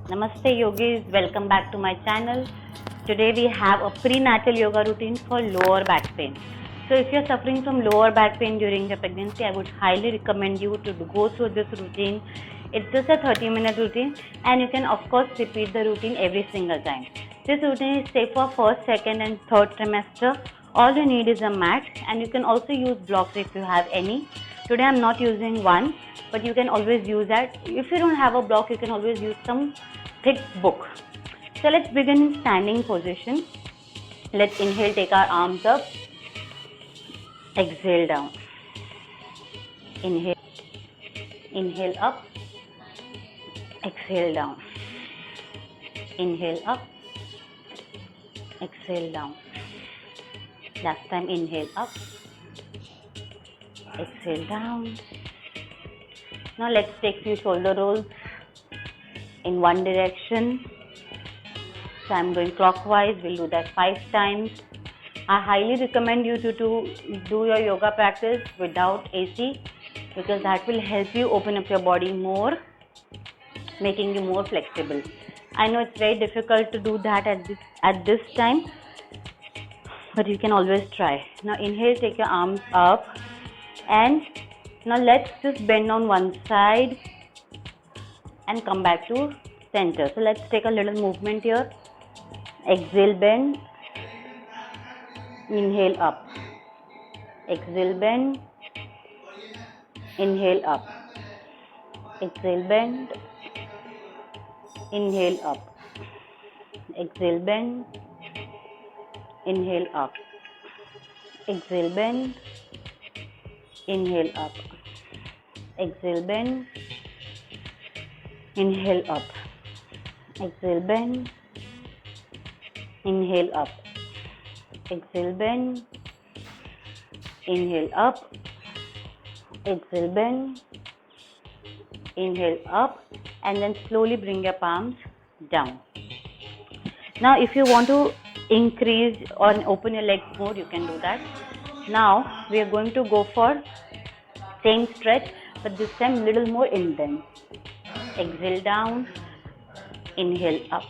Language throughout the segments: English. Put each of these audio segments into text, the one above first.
Namaste yogis, welcome back to my channel. Today we have a prenatal yoga routine for lower back pain. So if you're suffering from lower back pain during your pregnancy, I would highly recommend you to go through this routine. It's just a 30-minute routine and you can of course repeat the routine every single time. This routine is safe for first, second and third trimester. All you need is a mat and you can also use blocks if you have any. Today I'm not using one, but you can always use that. If you don't have a block, you can always use some thick book. So let's begin in standing position. Let's inhale, take our arms up. Exhale down. Inhale, inhale up. Exhale down. Inhale up. Exhale down. Last time, inhale up. Exhale down. Now let's take few shoulder rolls in one direction. So I'm going clockwise. We'll do that 5 times. I highly recommend you to do your yoga practice without AC because that will help you open up your body more, making you more flexible. I know it's very difficult to do that at this time, but you can always try. Now inhale, take your arms up, and now let's just bend on one side and come back to center. So let's take a little movement here. Exhale, bend. Inhale up. Exhale, bend. Inhale up. Exhale, bend. Inhale up. Exhale, bend. Inhale up. Exhale, bend. Inhale up. Exhale, bend. Inhale up. Exhale, bend. Inhale up. Exhale, bend. Inhale up. Exhale, bend. Inhale up, and then slowly bring your palms down. Now if you want to increase or open your legs more, you can do that. Now we are going to go for same stretch, but this time little more intense. Exhale down, inhale up.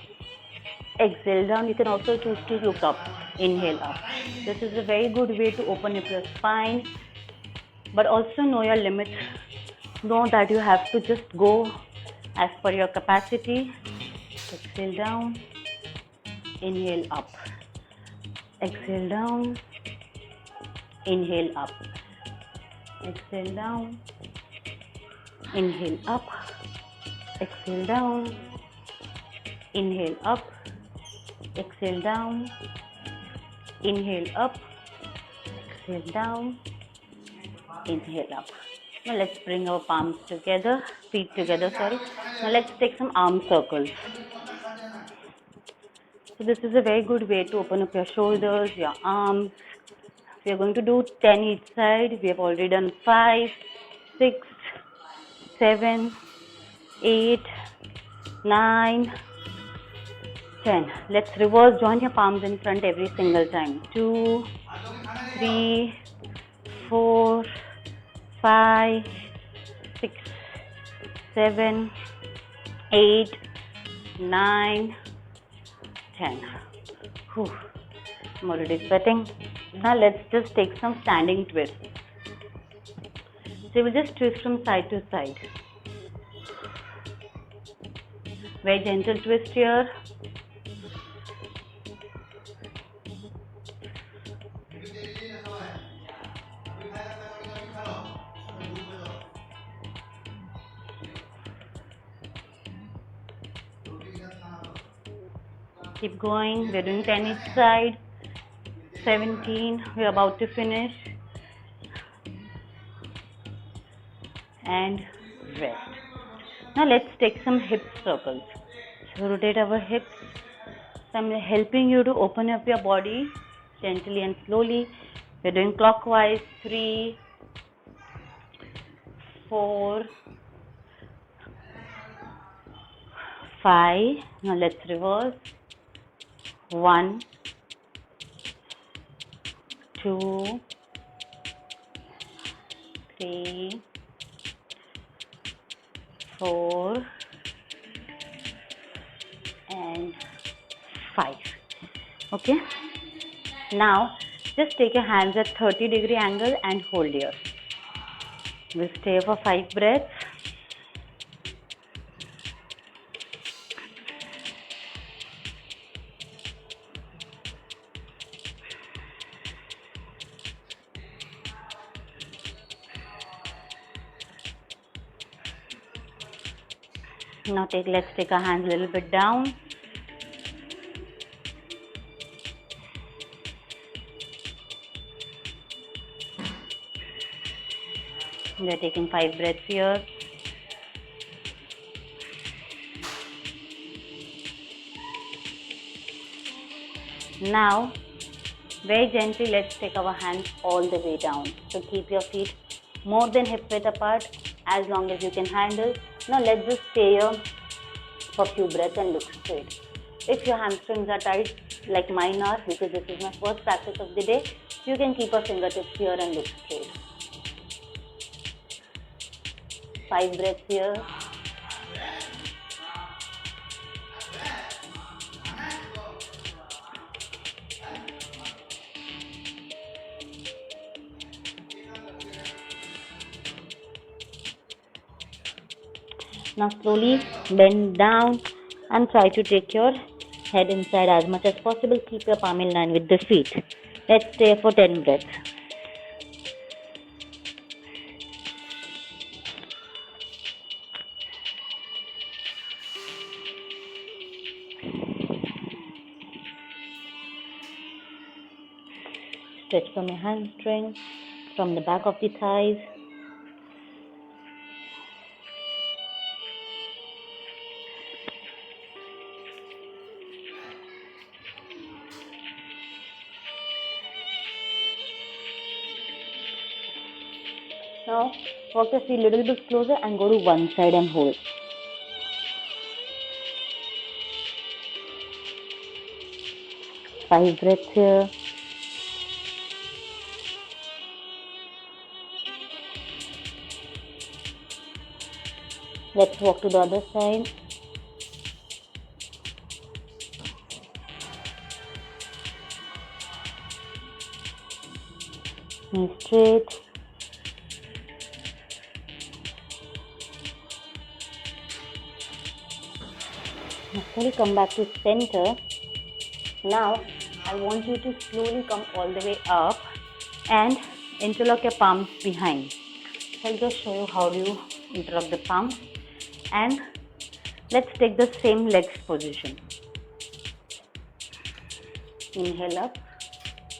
Exhale down. You can also choose to look up. Inhale up. This is a very good way to open up your spine, but also know your limits. Know that you have to just go as per your capacity. Exhale down, inhale up. Exhale down, inhale up. Exhale down, inhale up. Exhale down, inhale up. Exhale down, inhale up. Exhale down, inhale up. Now let's bring our palms together, feet together, sorry. Now let's take some arm circles. So this is a very good way to open up your shoulders, your arms. We are going to do 10 each side. We have already done 5, 6, 7, 8, 9, 10. Let's reverse, join your palms in front every single time. 2, 3, 4, 5, 6, 7, 8, 9, 10. Whew. I'm already sweating. Now let's just take some standing twists. So we'll just twist from side to side. Very gentle twist here. Keep going. We're doing 10 each side. 17. We're about to finish. And rest. Now let's take some hip circles. So rotate our hips. So I'm helping you to open up your body gently and slowly. We're doing clockwise. 3, 4, 5. Now let's reverse. 1, 2, 3, 4, 5. Okay. Now just take your hands at 30-degree angle and hold here. We'll stay for 5 breaths. Now let's take our hands a little bit down. We are taking 5 breaths here. Now, very gently, let's take our hands all the way down. So keep your feet more than hip width apart as long as you can handle. Now let's just stay here for a few breaths and look straight. If your hamstrings are tight like mine are, because this is my first practice of the day, you can keep your fingertips here and look straight. 5 breaths here. Now slowly bend down and try to take your head inside as much as possible. Keep your palm in line with the feet. Let's stay for 10 breaths. Stretch from your hamstring, from the back of the thighs. Now walk your feet a little bit closer and go to one side and hold. Five breaths here. Let's walk to the other side. Knees straight. Now slowly come back to center. Now I want you to slowly come all the way up and interlock your palms behind. So I'll just show you how do you interlock the palms, and let's take the same legs position. Inhale up,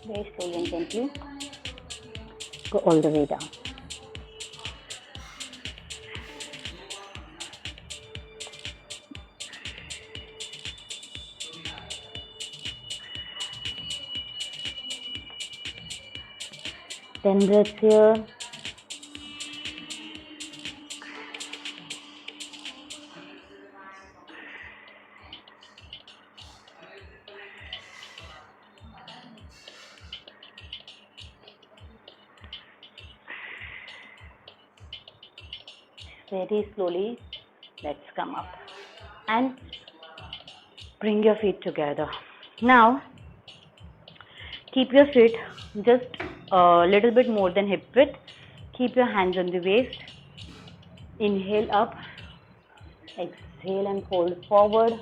very slowly and gently. Go all the way down. Ten breaths here. Very slowly, let's come up and bring your feet together. Now, keep your feet just a little bit more than hip width. Keep your hands on the waist. Inhale up, exhale and fold forward.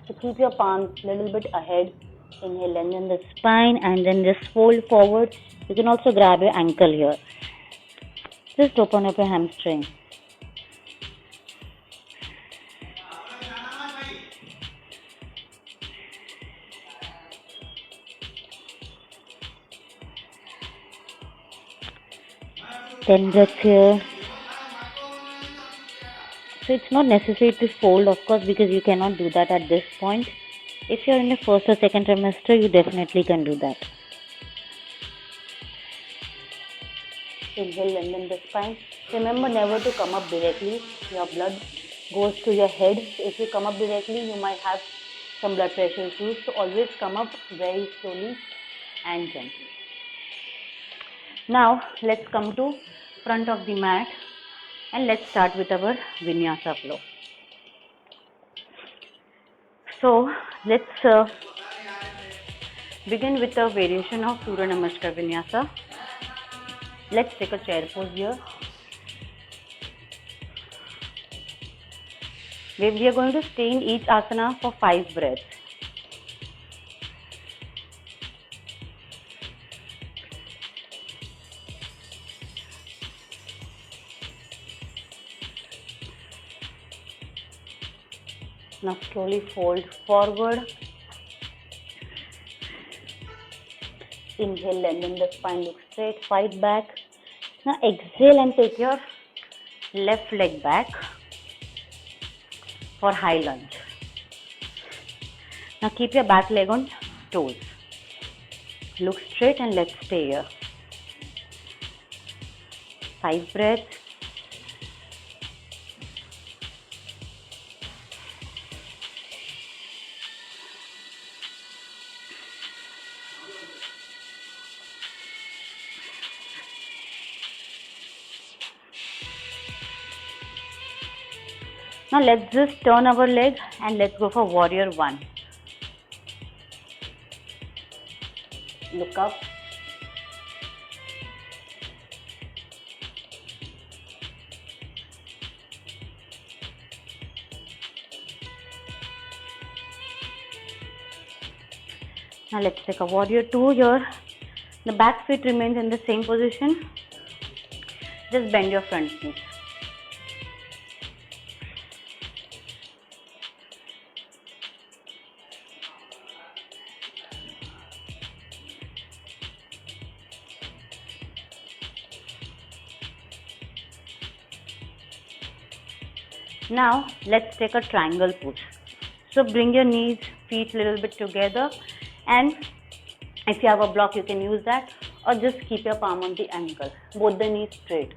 So keep your palms a little bit ahead. Inhale, lengthen the spine and then just fold forward. You can also grab your ankle here. Just open up your hamstring. Ten breaths here. So it's not necessary to fold, of course, because you cannot do that at this point. If you're in the first or second trimester, you definitely can do that. Inhale, lengthen the spine. Remember never to come up directly. Your blood goes to your head. If you come up directly, you might have some blood pressure issues. So always come up very slowly and gently. Now let's come to front of the mat and let's start with our vinyasa flow. So let's Begin with a variation of Surya Namaskar Vinyasa. Let's take a chair pose here. We are going to stay in each asana for 5 breaths. Now slowly fold forward. Inhale, lengthen the spine, look straight, fight back. Now exhale and take your left leg back for high lunge. Now keep your back leg on toes. Look straight and let's stay here. 5 breaths. Now let's just turn our leg and let's go for warrior 1. Look up. Now let's take a warrior 2 here. The back foot remains in the same position. Just bend your front knee. Now let's take a triangle pose. So bring your knees, feet a little bit together, and if you have a block you can use that, or just keep your palm on the ankle, both the knees straight.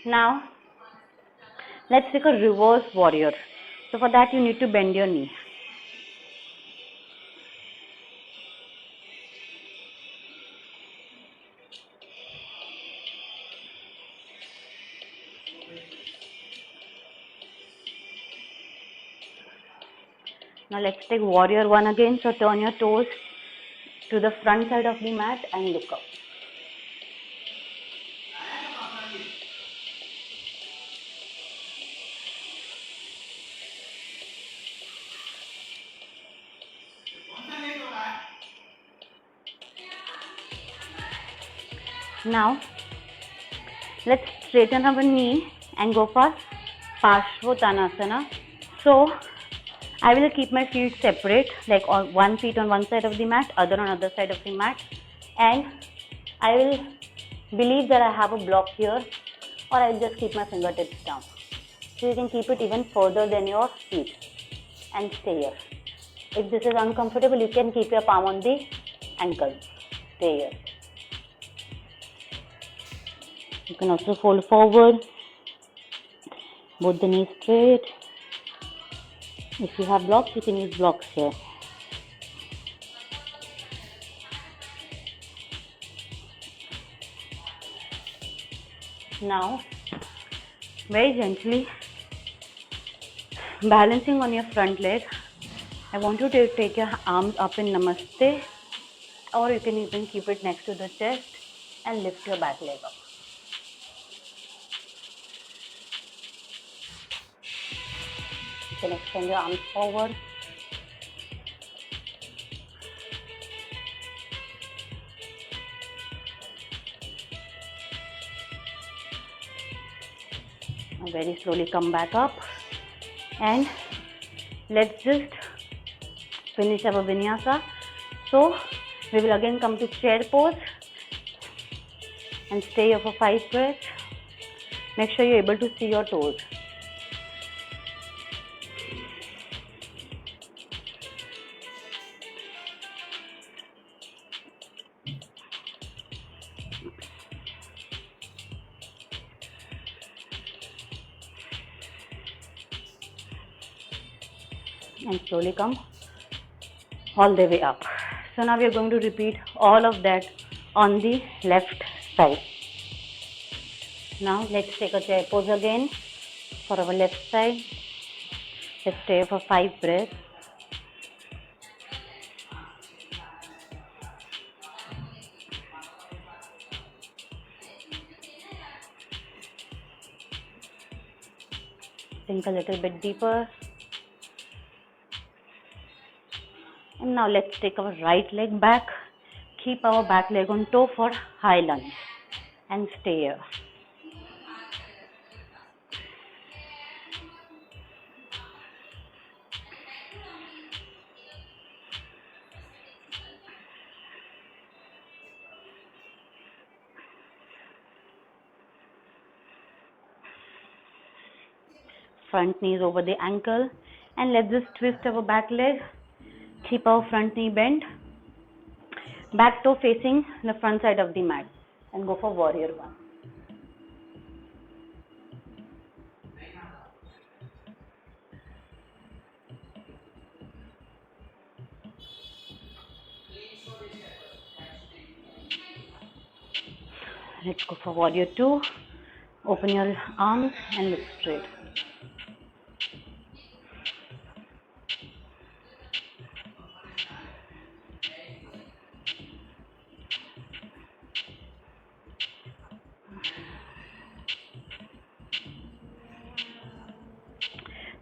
Now let's take a reverse warrior. So for that you need to bend your knee. Now let's take warrior 1 again. So turn your toes to the front side of the mat and look up. Now let's straighten our knee and go for Parshvottanasana. So I will keep my feet separate, like on one feet on one side of the mat, other on other side of the mat, and I will believe that I have a block here, or I'll just keep my fingertips down. So you can keep it even further than your feet and stay here. If this is uncomfortable, you can keep your palm on the ankle. Stay here. You can also fold forward, both the knees straight. If you have blocks, you can use blocks here. Now, very gently, balancing on your front leg, I want you to take your arms up in Namaste, or you can even keep it next to the chest and lift your back leg up. You can extend your arms forward. Now very slowly come back up, and let's just finish our vinyasa. So we will again come to chair pose and stay here for 5 breaths. Make sure you're able to see your toes. And slowly come all the way up. So now we are going to repeat all of that on the left side. Now let's take a chair pose again for our left side. Let's stay for 5 breaths. Sink a little bit deeper. And now let's take our right leg back. Keep our back leg on toe for high lunge and stay here. Front knee is over the ankle, and let's just twist our back leg. Keep our front knee bent. Back toe facing the front side of the mat, and go for warrior one. Let's go for warrior two. Open your arms and look straight.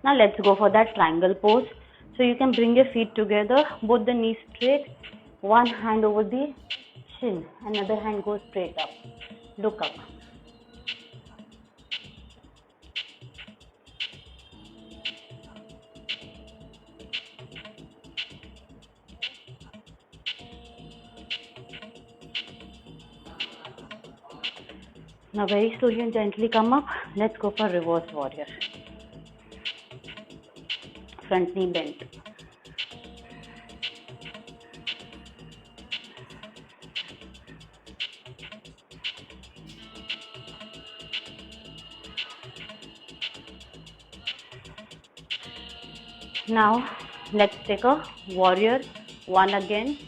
Now let's go for that triangle pose. So you can bring your feet together, both the knees straight, one hand over the chin, another hand goes straight up. Look up. Now very slowly and gently come up. Let's go for reverse warrior. Front knee bent. Now let's take a warrior one again.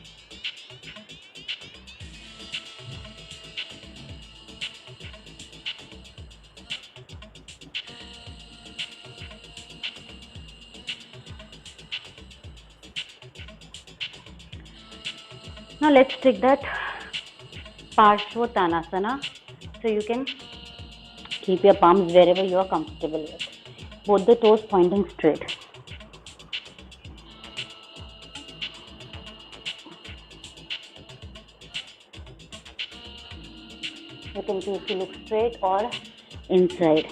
Now let's take that Parshvottanasana. So you can keep your palms wherever you are comfortable with. Both the toes pointing straight. You can choose to look straight or inside.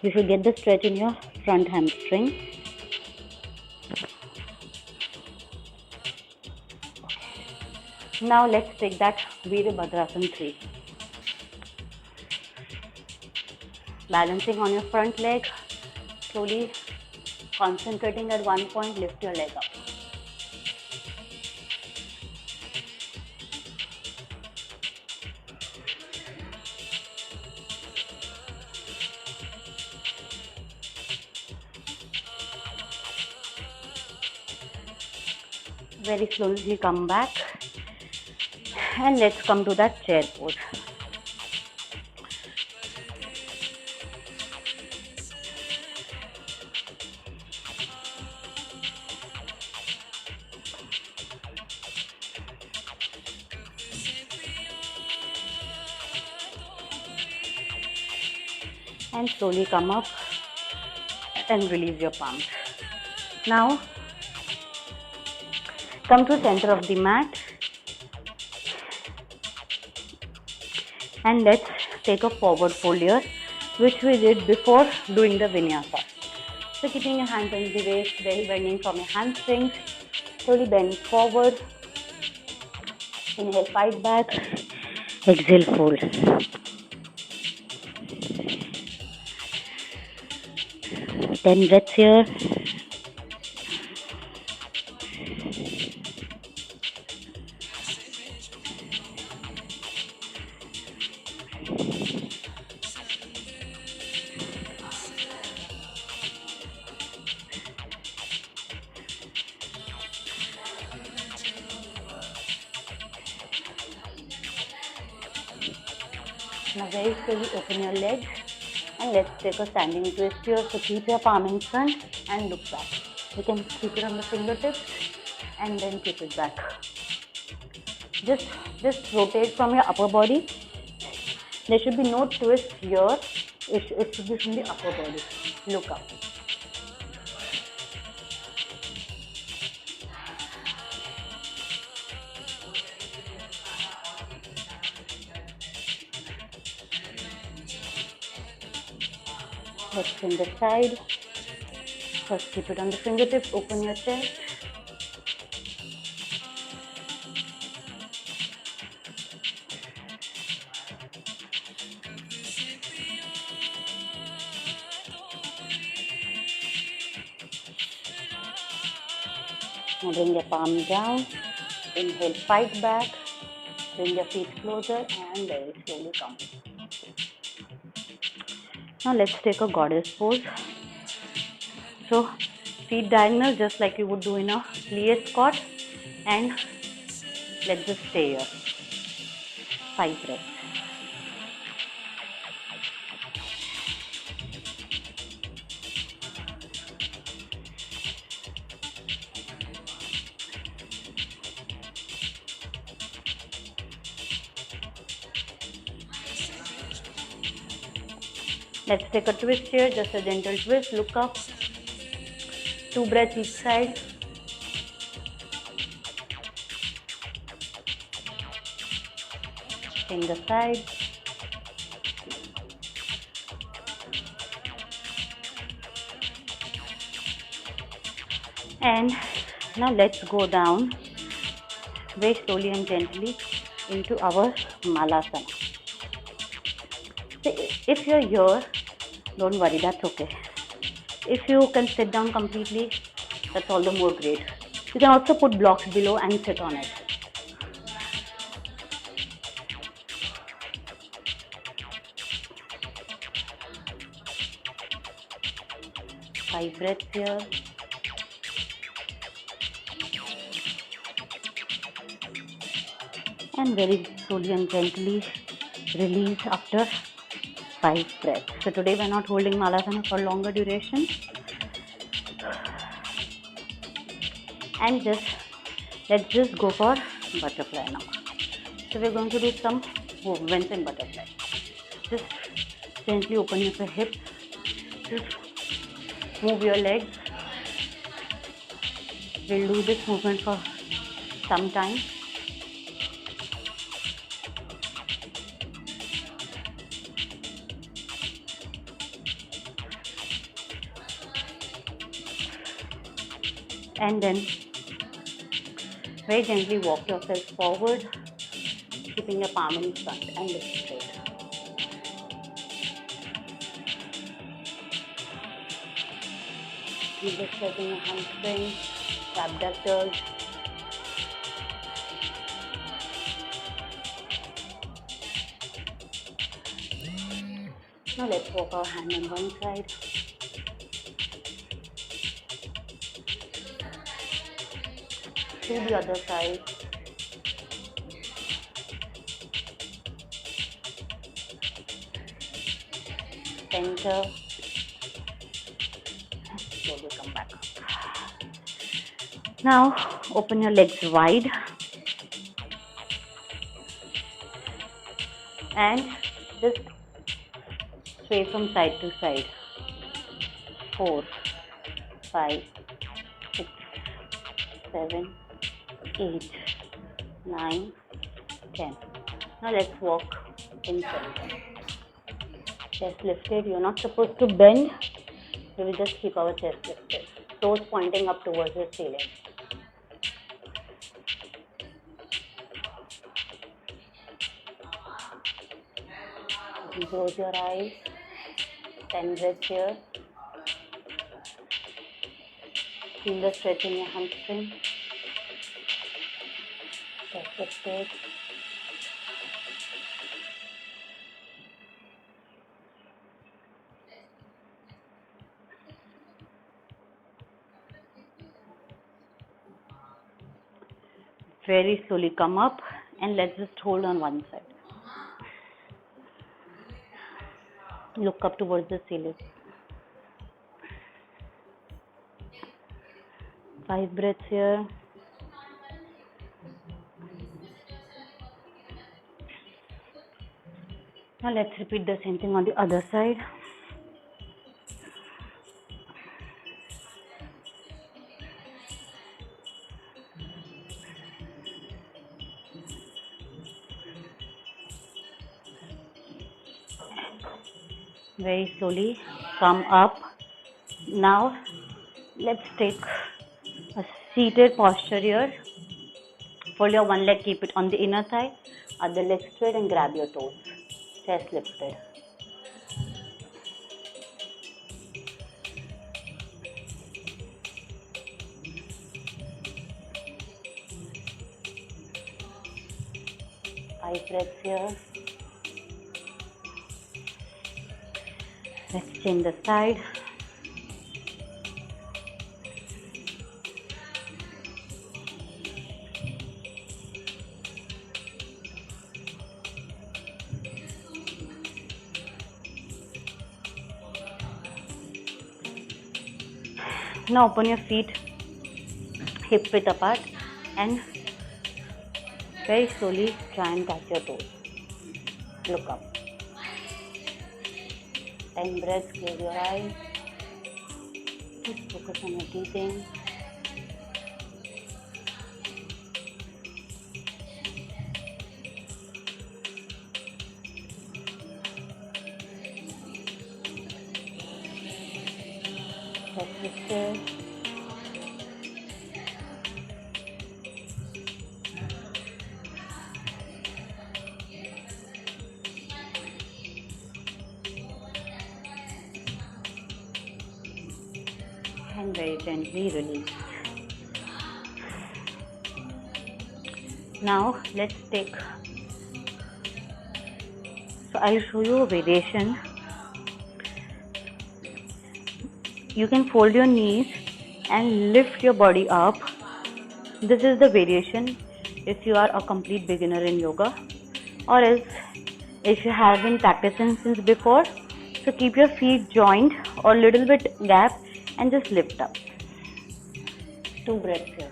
You should get the stretch in your front hamstring. Now let's take that Virabhadrasana 3. Balancing on your front leg, slowly concentrating at one point, lift your leg up. Very slowly come back, and let's come to that chair pose. And slowly come up and release your palms. Now come to center of the mat, and let's take a forward fold here, which we did before doing the vinyasa. So keeping your hands on the waist, belly bending from your hamstrings, slowly bend forward. Inhale, fight back. Exhale, fold. 10 breaths here. Now very slowly open your legs and let's take a standing twist here. So keep your palm in front and look back. You can keep it on the fingertips and then keep it back. Just rotate from your upper body. There should be no twist here. It should be from the upper body. Look up. Let's bring the side. First keep it on the fingertips. Open your chest. Now bring your palm down. Inhale, fight back. Bring your feet closer and very slowly come. Now let's take a goddess pose. So feet diagonal just like you would do in a plie squat, and let's just stay here. 5 breaths. Let's take a twist here, just a gentle twist. Look up. 2 breaths each side. Change the side. And now let's go down very slowly and gently into our malasana. So if you're here, don't worry, that's okay. If you can sit down completely, that's all the more great. You can also put blocks below and sit on it. Five breaths here. And very slowly and gently release after 5 breaths. So today we're not holding malasana for longer duration. And let's just go for butterfly now. So we're going to do some movements in butterfly. Just gently open your hips. Just move your legs. We'll do this movement for some time. And then very gently walk yourself forward, keeping your palm in front and look straight. You're just stretching your hamstrings, abductors. Now let's walk our hand on one side. To the other side. Center. Slowly come back up. Now open your legs wide and just sway from side to side. 4, 5, 6, 7, 8, 9, 10. Now let's walk in center. Chest lifted. You're not supposed to bend. We will just keep our chest lifted. Toes pointing up towards the ceiling. You can close your eyes. 10 breaths here. Feel the stretch in your hamstring. Chest lifted. Very slowly come up and let's just hold on one side. Look up towards the ceiling. 5 breaths here. Now let's repeat the same thing on the other side. Very slowly come up. Now let's take a seated posture here. Fold your one leg, keep it on the inner thigh, other leg straight and grab your toes. Chest lifted. Five breaths here. Let's change the side. Now open your feet hip width apart and very slowly try and touch your toes. Look up. 10 breaths, close your eyes. Just focus on your breathing. Chest lifted. And very gently release. Now let's take, so I'll show you a variation. You can fold your knees and lift your body up. This is the variation if you are a complete beginner in yoga, or else if you have been practicing since before, so keep your feet joined or little bit gap and just lift up. 2 breaths here.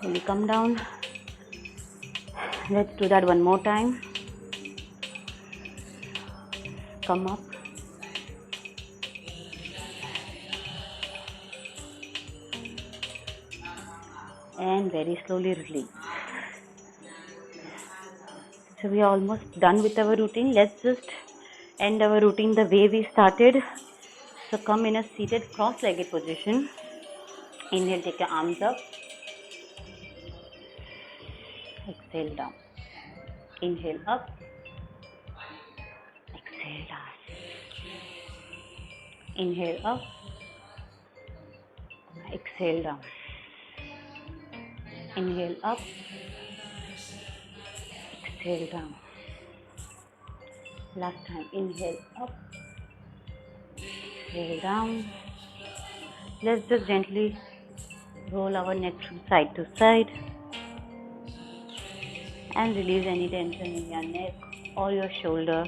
Slowly come down. Let's do that one more time. Come up. And very slowly release. So we are almost done with our routine. Let's just end our routine the way we started. So come in a seated cross-legged position. Inhale, take your arms up. Exhale down. Inhale up. Exhale down. Inhale up. Exhale down. Inhale up. Exhale down. Last time. Inhale up. Exhale down. Let's just gently roll our neck from side to side and release any tension in your neck or your shoulder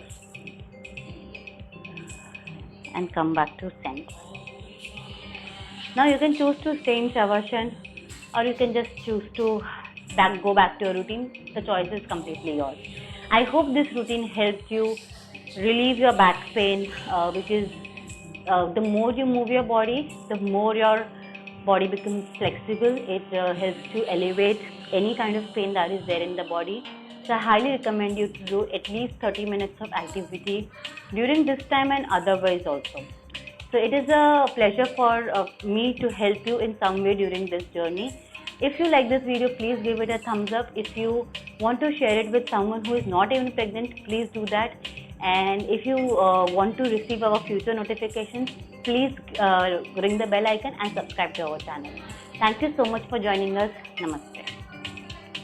and come back to center. Now you can choose to stay in Shavasana or you can just choose to go back to your routine. The choice is completely yours. I hope this routine helped you relieve your back pain because the more you move your body, the more your body becomes flexible. It helps to elevate any kind of pain that is there in the body. So I highly recommend you to do at least 30 minutes of activity during this time and otherwise also. So it is a pleasure for me to help you in some way during this journey. If you like this video, please give it a thumbs up. If you want to share it with someone who is not even pregnant, please do that. And if you want to receive our future notifications, please ring the bell icon and subscribe to our channel. Thank you so much for joining us. Namaste.